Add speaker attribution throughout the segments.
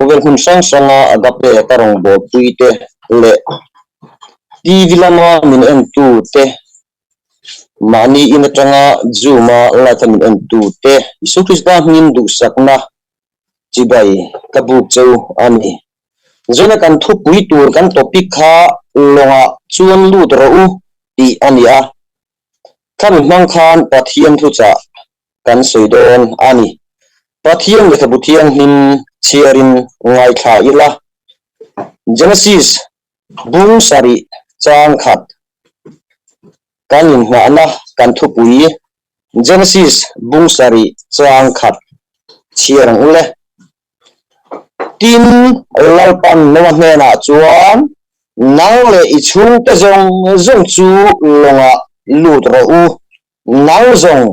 Speaker 1: khovel hun sang sanga agape tarong bo puite le TV lama min en tu te mani in atanga zuma lata min en tu te Isu Krista min du sakna chibai kabuk chau ani zona kan thu pui tur kan topic kha longa chuan lu ro u ti ania kan mang khan pathian thu cha kan soidon ani pathian le thabuthian nin chiarin ngai kha ila Genesis bung sari chang khat kan in ma na kan thu pui Genesis bung sari chang khat chiarang ule tin lalpan nawa hmena chuan nang le I chung te zong zong chu longa lut ro u nang zong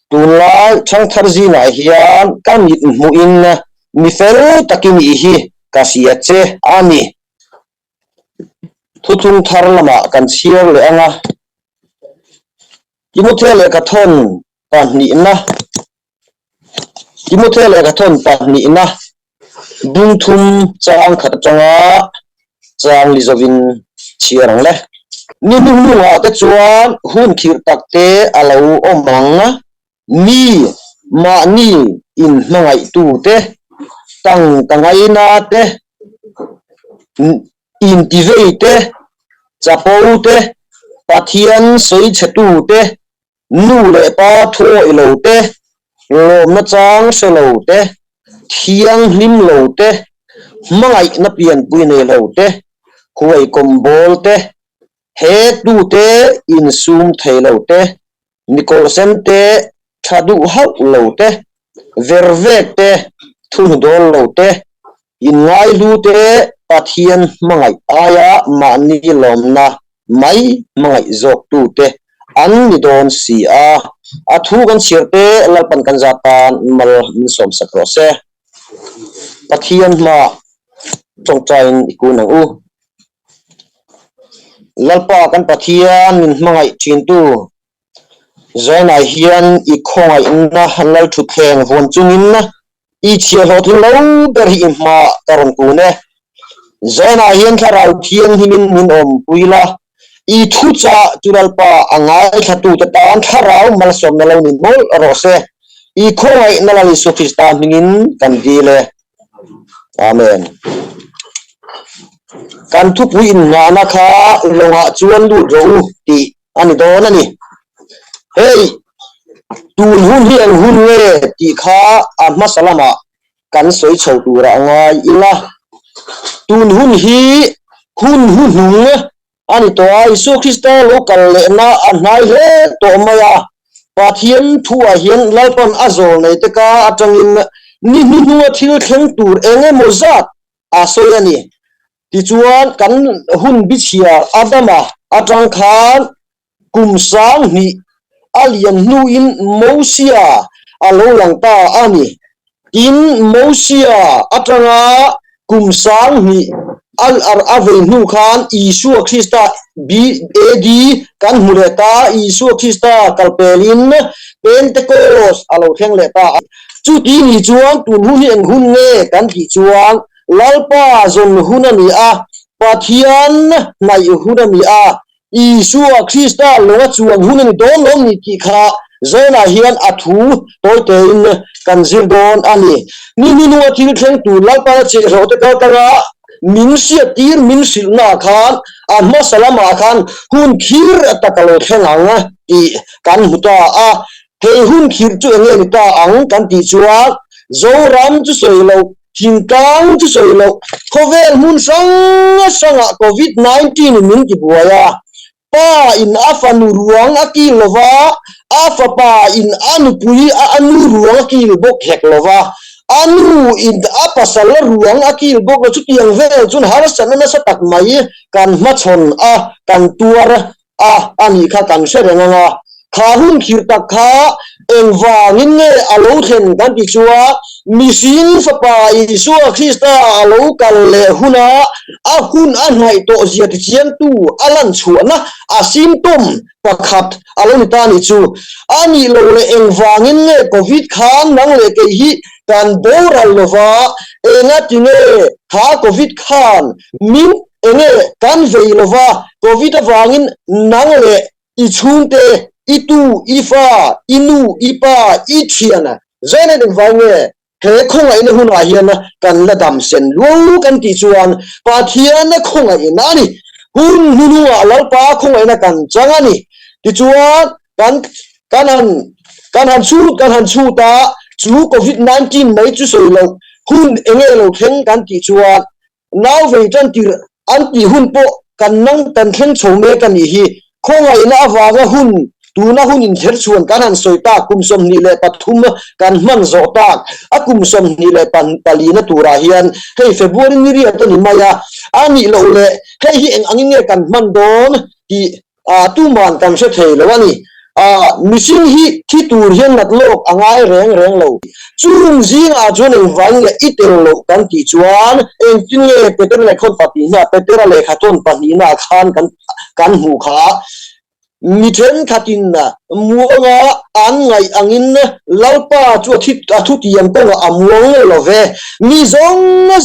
Speaker 1: tunlai chang tharji na hian kan nit mu in mi fel takin hi kasia che ani thuthung thar lama kan chiar le anga Timothy le ka thon pahni na Timothy le ka thon pahni na bung thum chang khat changa chang lizovin chiarang le ni lunga te chuan hun khir takte alo omanga mi ma ni in mangai tu te tang tangai na te in tivei te chapou te pathian soi chatu te nu le pa tho ilo te lom na chang selo te thiang lim lo te mangai na pian pui nei lo te huai kombol te he tu te in sum thei lo te nikol sem te thadu hau lo te vervek te thun dol lo te in ngai lu te pathian mangai aya ma ni lom na mai mangai zok tu te an ni don si a thu kan chirte lalpan kan japan mal som sakrose pathian ma chongchain ikunang u lalpa kan pathian min mangai chintu zaina hian I khongai na halal thu kheng von chungin na I chia ho thu lo ber hi ma karon ku ne zaina hian tharau thian himin min om puila I thu cha turalpa angai thatu ta tan tharau mal som na lo ni mol rose I khongai na la Isu Krista mingin kan dile amen kan thu puin nga na kha longa chuan lu ro ti ani don ani hey tun hun hi an hun nge ti kha ahma salama kan soi chho tura ngai ila tun hun hi hun ani to Isu Krista lokal le na anai he to maya pathian thu a hian lalpan azol nei te ka atangin ni nuwa thil thleng tur enge mozat asoi ani ti chuan kan hun bichia adama atang khan kumsang ni alian nu in mosia alo langta ani in mosia atanga kumsang ni al ar ave nu khan Isu Krista bi edi kan mureta Isu Krista kalpelin Pentecost alo theng leta chu ti ni chuan tun hun hi an hun nge kan ti chuan lalpa zon hunani a pathian nai hunani a Isu Krista longa chuan hunani don lom ni ki kha zona hian athu toite in kan zir don ani ni nu athil thleng tu lalpa che rote ka tara min sia tir min sil na khan ahma salama khan hun khir atakalo thlenganga ti kan huta a he hun khir chu enge ta ang kan ti chuan zoram chu soilo thingkang chu soilo khovel mun sanga COVID-19 min ki buaya pa in afanu ruang akilova afa pa in anupui anu ruang akil bok heklova anu in apasal ruang akil bok chu tiang vel chun harasan na sa tak mai kan machon kan tuar ani kha kan serenga kha hun khir tak kha engwangin nge alo then kan ti chuwa misin fapa Isu Krista alo kal le huna a hun anhai to zia ti chiam tu alan chuana asimtom pakhat alo ni ta ni chu ani lo le engwangin nge COVID khan nang le ke hi kan boral lova enga tinge ha covid khan min enge kan veilova covid awangin nangle I chunte itu ifa inu ipa ithiana zene ding wange he khonga ina huna hiana kan la dam sen lu kan ti chuan pathian khonga ina ni hun hunu ala pa khonga ina kan changani ti chuan kan han chu ta chu covid 19 mai chu soilo hun engelo khen kan ti chuan now ve tan ti an ti hun po kan nang tan khen chome kan hi khonga ina awaga hun tuna hun in ther chuan kan han soita kumsom ni le pathum kan man zo ta akumsom ni le pan palina tura hian hei february ni ri atani maya ani lo le hei hi eng angin kan man don ti tu man kan se thei lo ani missing hi thi tur hian nat lok angai reng lo chung jing a chon eng wang le itel lo kan ti chuan eng tin le peter le khon pati na peter le khaton pani na khan kan hu kha mithen khatin na muanga an ngai angin lalpa chu thit thu tiam ko amuang lo ve mi zong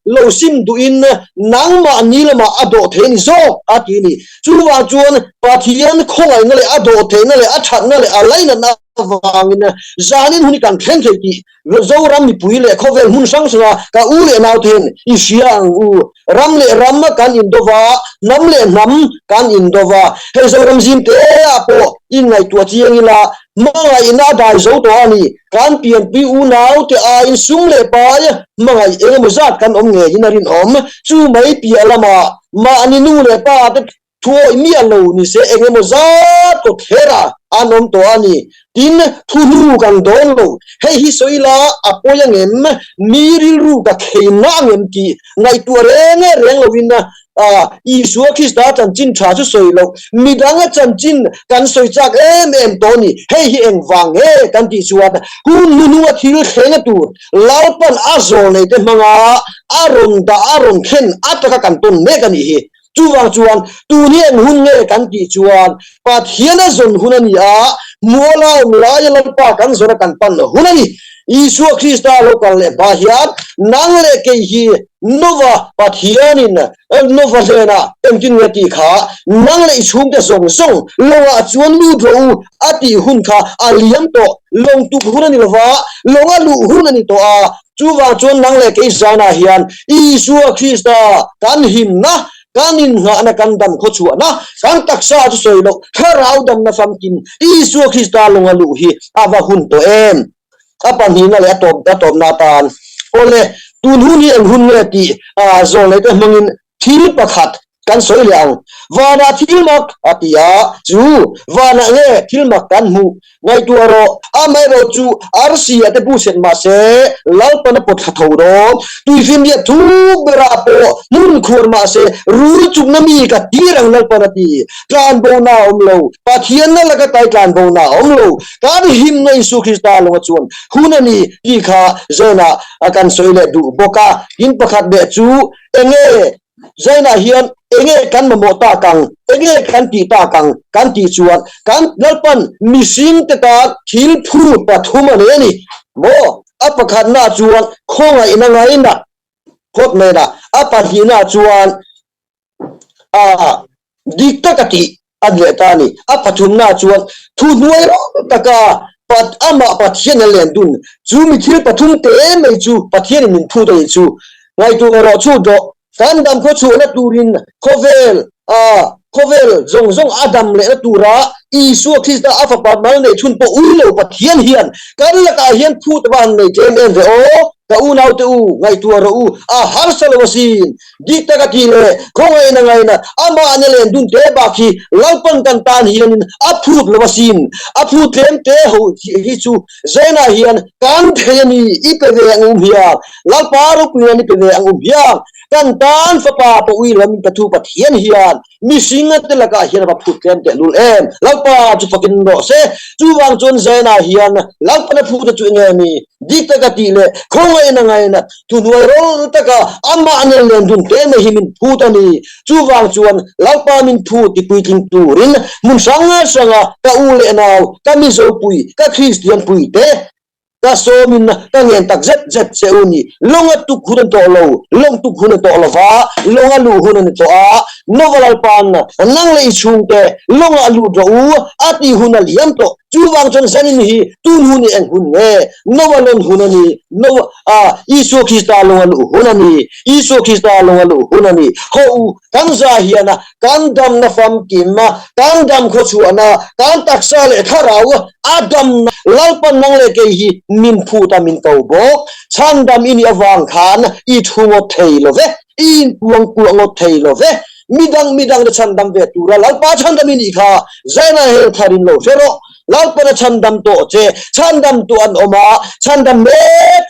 Speaker 1: lo sim du in nangma nilama ado theni zo atini chuwa chuan pathian khongai ngale ado thena le athat na le alaina na wangin zanin huni kan khen thei zo ram mi pui le khovel hun sang sanga ka u le naw then I siang u ram le ram kan indova nam le nam kan indova he zo ram jim te apo in ngai tua chiang ila mangai ina dai zo to ani kan pian pi u naw te a in sung le pa ya mangai eng mo zat kan om nge inarin om chu mai pi alama ma ani nu le pa te thuo mi alo ni se eng mo zat ko khera anom to ani tin thulu kan don lo hei hi soila apoyang em miril ru ka kheina ngem ti ngai tu reng lo winna Isu Krista chan chin tha chu soilo midanga chan chin kan soi chak em toni hei hi eng wang he kan ti chuan hun nu thil khenga tur lalpan azol nei te manga arong khen ataka kan ton me kan hi chuwang chuan tu ni en hun nge kan ti chuan pathiana zon hunani mola la ya lalpa kan zona kan pan hunani Isu Krista lokal le bahian nangle ke hi nova pathianin nova zena temkin ngati kha nangle ichung te song longa chuan lu tho ati hun kha aliam to long tu hunani lova longa lu hunani to chuwa chuan nangle ke zana hian Isu Krista kan him na kanin nga na kandam ko chuwa na kan taksa chu soilo harau dam na famkin Isu Krista longa lu hi ava hun to em apan hina le atom na tan ole tun huni ang hun le ti zole te mangin thil pakhat kan soi liang wana thil mak atia chu wana nge thil mak kan mu ngai tu ro amai ro chu arsi ate bu sen ma se lau pana pot tho ro tu fin dia thu bera po mun khur ma se ru chu na mi ka tirang lal pana ti kan bo na lo pathian na laga tai kan bo na lo kan him nei su Krista lo chuan hunani ti kha zena akan soile du boka in pakhat de chu enge zaina hian enge kan mo ta kang enge kan ti chuan kan lalpan missing te ta thil phu pathum ani mo apakhat na chuan khonga ina ngai na khot me na apahina chuan dikta kati adle tani apathum na chuan thu nuai ro taka pat ama pathian len dun chu mi thil pathum te mai chu pathian min thu dei chu ngai tu ro chu do kan dam ko chu na turin khovel zong adam le na tura Isu Krista afa pat mal nei thun po uilo pathian hian kan la ka hian phut wan nei jem en ve o ka u nau te u ngai tu ro u har salowasin dikta ka ti le khongai na ngai na ama anelen dun te ba khi lalpan kan tan hian a phut lowasin a phut tlem te ho hi chu zena hian kan theni ipeve angum hia lalpa ro puani peve angum hia kan tan fa pa po ui lam ka thu pathian hian mi singa te laka hian ba phut tlem te lul em lalpa chu fakin ro se chu wang chon zena hian lalpa na phut chu nge mi dikta ka ti le khongai na ngai na tu nuai ro taka ama anel len dun te me himin phut ani chu wang chuan lalpa min phut ti pui ting turin mun sanga ka u le naw ka mi zo pui ka Christian pui te ka somin ka ngen tak zet zet se uni longa tuk hunan to lo long tuk hunan to lo va longa lu hunan to a novel pan nang le chung te longa lu do u ati hunal yam to chuwang chon sanin hi tun huni en hun ne novelon hunani no isu khista longa lu hunani isu khista longa lu hunani ho kan za hiana kan dam na fam kimma kan dam kho chu ana kan taksa le tharau adam lalpan nang le ke hi min phu ta min kau bok chan dam ini awang khan I thungo theilo ve in puang puang theilo ve midang da chan dam ve tura lalpa chan dam ini kha zaina hel tharin lo fero lalpa chan dam to che chan dam tu an oma chan dam me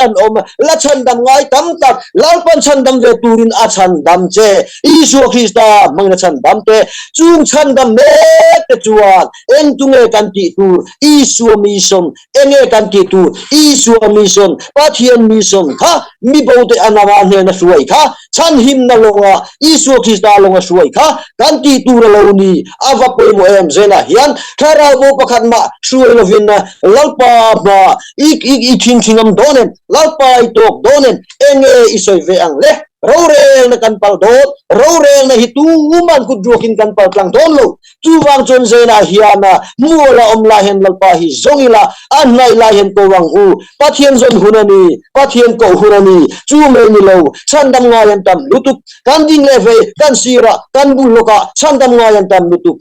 Speaker 1: an oma la chan dam ngai tam tak lalpa chan dam ve turin a chan dam che isu khista mang chan dam te chung chan dam me te chuan eng tunge kan ti tur isu mission enge kan ti tur isu mission pathian mission kha mi bote anawa ne na suai kha chan him na longa isu khista longa suai kha kan ti tur lo ni ava poi mo em zena hian thara bo pakhat ma suai lo vin na lalpa ba ik thingam donen lalpa I tok donen enge isoi ve ang le roreng na kan pal dot roreng na hitu uman ku jokin kan pal tlang don lo chuwang chon zena hiana muala omla hen lalpa hi zongila anai la hen ko wang u pathian zon hunani pathian ko hunani chu me ni lo chandam nga yan tam lutuk kan ding le ve kan sira kan buloka chandam nga yan tam lutuk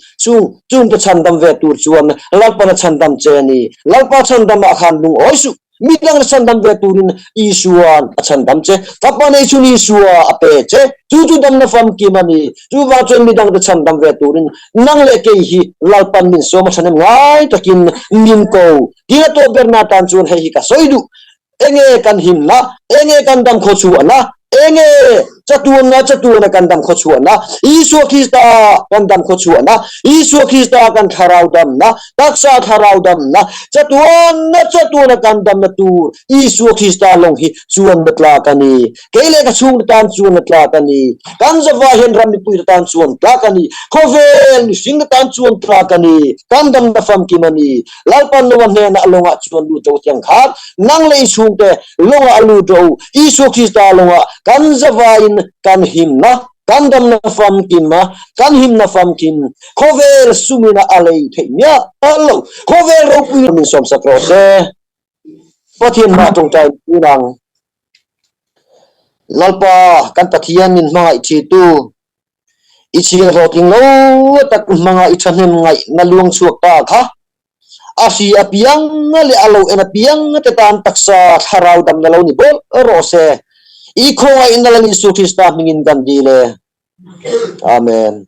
Speaker 1: chung ta chandam ve tur chuan lalpa na chandam cheni lalpa chandam a khan lung oisu midang chandam ve turin isuan chandam che kapane chuni suwa ape che chu dam na fam ki mani chu wa chon midang de chandam ve turin nang le ke hi lalpan min so ma chanem ngai takin min ko dia to berna tan chun he hi ka soidu enge kan himna enge kan dam kho chu ana enge chatuan kan dam kho chu ana isu khista kan dam kho chu ana isu khista kan tharau dam na taksa tharau dam na chatuan kan dam na tu isu khista long hi chuan batla kani kele ka chung tan chuan tla kani kan zawa hen ram ni pu tan chuan tla kani khovel ni sing tan chuan tla kani kan dam na fam ki mani lalpan no ne na longa chuan lu to chang khat nang le chung te longa alu to isu khista longa kan zawa kan himna kan dam na fam kimma kan himna fam kim khovel sumina alei theimya allo khovel ro pu min som sakro se pathian ma tong tai nang lalpa kan pathian min ma ichi tu ichi ro ting lo tak manga ichanem ngai na luang chuak ta kha asi apiang le alo ena piang te tan taksa tharau dam na lo ni bol ro se iko ay inalang Isu Krista mingin kandile. Amen.